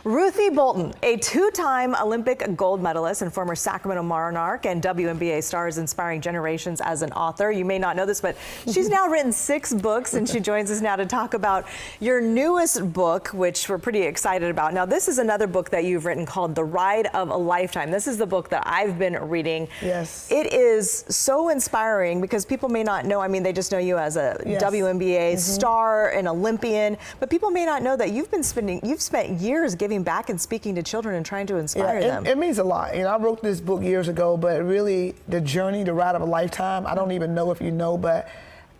Ruthie Bolton, a two-time Olympic gold medalist and former Sacramento Monarch and WNBA star, is inspiring generations as an author. You may not know this, but she's now written 6 books, and she joins us now to talk about your newest book, which we're pretty excited about. Now, this is another book that you've written called The Ride of a Lifetime. This is the book that I've been reading. Yes. It is so inspiring because people may not know, I mean, they just know you as a WNBA star, an Olympian, but people may not know that you've spent years giving back and speaking to children and trying to inspire them. It means a lot. You know, I wrote this book years ago, but really the journey, the ride of a lifetime, I don't even know if you know, but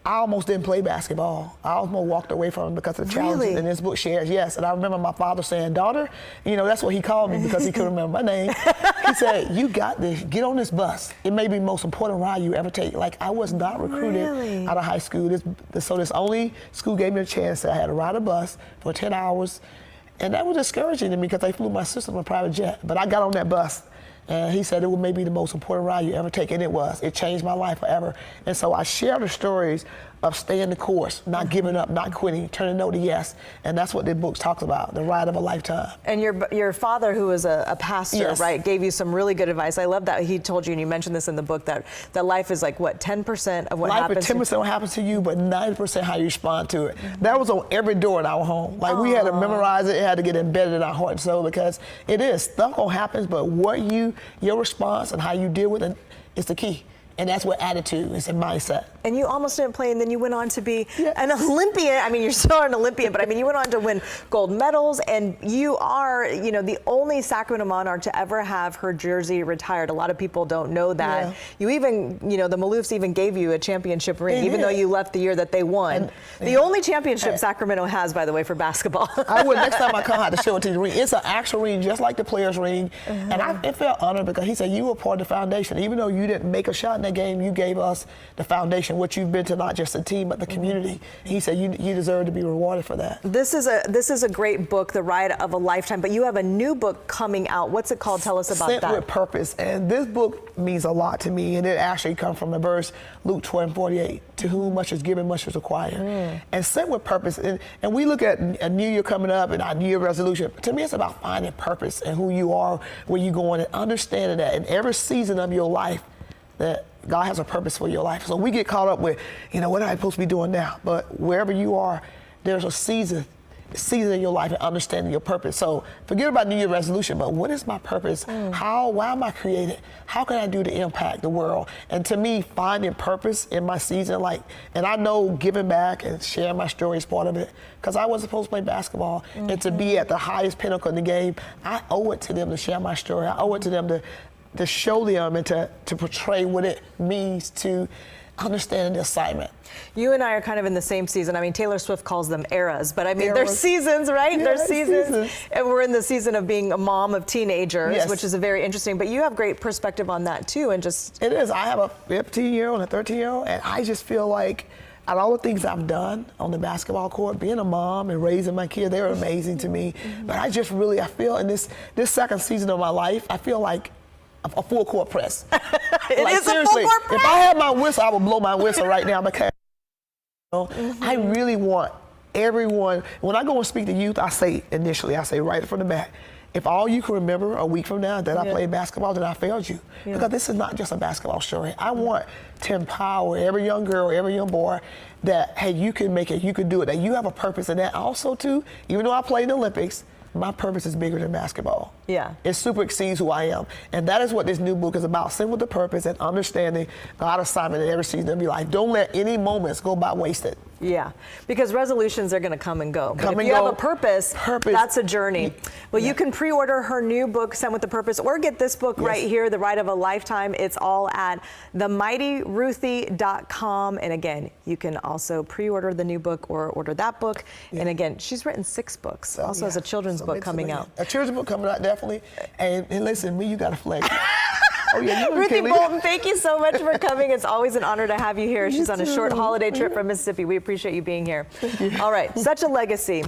I almost didn't play basketball. I almost walked away from it because of the challenges in this book shares. Yes, and I remember my father saying, "Daughter," you know, that's what he called me because he couldn't remember my name. He said, "You got this. Get on this bus. It may be the most important ride you ever take." Like, I was not recruited out of high school. So this only school gave me a chance that I had to ride a bus for 10 hours. And that was discouraging to me because they flew my sister on a private jet. But I got on that bus, and he said it would maybe be the most important ride you ever take, and it was. It changed my life forever. And so I share the stories of staying the course, not giving up, not quitting, turning no to yes. And that's what the book talks about, the ride of a lifetime. And your father, who was a pastor, right, gave you some really good advice. I love that he told you, and you mentioned this in the book, that life is like, what, 10% of what happens? Life is 10% what happens to you, but 90% how you respond to it. That was on every door in our home. Like, we had to memorize it. It had to get embedded in our heart and soul, because it is. Stuff gonna happen, but your response and how you deal with it is the key. And that's what attitude is, and mindset. And you almost didn't play, and then you went on to be an Olympian. I mean, you're still an Olympian, but I mean, you went on to win gold medals, and you are, you know, the only Sacramento Monarch to ever have her jersey retired. A lot of people don't know that. Yeah. You even, you know, the Maloofs even gave you a championship ring, even though you left the year that they won. The only championship Sacramento has, by the way, for basketball. I would, next time I come, I have to show it to you. The ring. It's an actual ring, just like the player's ring. And it felt honored because he said, you were part of the foundation. Even though you didn't make a shot in that game, you gave us the foundation, what you've been to not just the team, but the community. He said you deserve to be rewarded for that. This is a great book, The Ride of a Lifetime, but you have a new book coming out. What's it called? Tell us about that. Sent with Purpose. And this book means a lot to me, and it actually comes from the verse, Luke 12:48, to whom much is given, much is required. And Sent with Purpose. And we look at a new year coming up and our new year resolution. To me, it's about finding purpose and who you are, where you're going, and understanding that in every season of your life, that God has a purpose for your life. So we get caught up with, you know, what am I supposed to be doing now? But wherever you are, there's a season in your life and understanding your purpose. So forget about New Year resolution, but what is my purpose? Why am I created? How can I do to impact the world? And to me, finding purpose in my season, and I know giving back and sharing my story is part of it, because I wasn't supposed to play basketball. And to be at the highest pinnacle in the game, I owe it to them to share my story. I owe it to them to show them and to portray what it means to understand the assignment. You and I are kind of in the same season. I mean, Taylor Swift calls them eras, but I mean, they're seasons, right? Yeah, they're seasons. And we're in the season of being a mom of teenagers, which is a very interesting, but you have great perspective on that too, and just... It is. I have a 15-year-old and a 13-year-old, and I just feel like out of all the things I've done on the basketball court, being a mom and raising my kids, they're amazing to me. But I feel in this second season of my life, I feel like a full court press. It is seriously, a full court press. If I had my whistle, I would blow my whistle right now, because I really want everyone, when I go and speak to youth, I say right from the back, if all you can remember a week from now that I played basketball, then I failed you. Because this is not just a basketball story. I want to empower every young girl, every young boy that, hey, you can make it, you can do it, that you have a purpose in that. Also, too, even though I played in the Olympics, my purpose is bigger than basketball. It super exceeds who I am. And that is what this new book is about, Sent with the Purpose and understanding God's assignment in every season of your life. Don't let any moments go by wasted. Because resolutions are going to come and go. But if you have a purpose, that's a journey. Well, you can pre-order her new book, Sent with the Purpose, or get this book right here, The Ride of a Lifetime. It's all at themightyruthie.com. And again, you can also pre-order the new book or order that book. And again, she's written 6 books. Also has a children's book coming out. A children's book coming out, definitely. And listen, you got to flex. Ruthie Bolton, thank you so much for coming. It's always an honor to have you here. She's on a short holiday trip from Mississippi. We appreciate you being here. All right, such a legacy.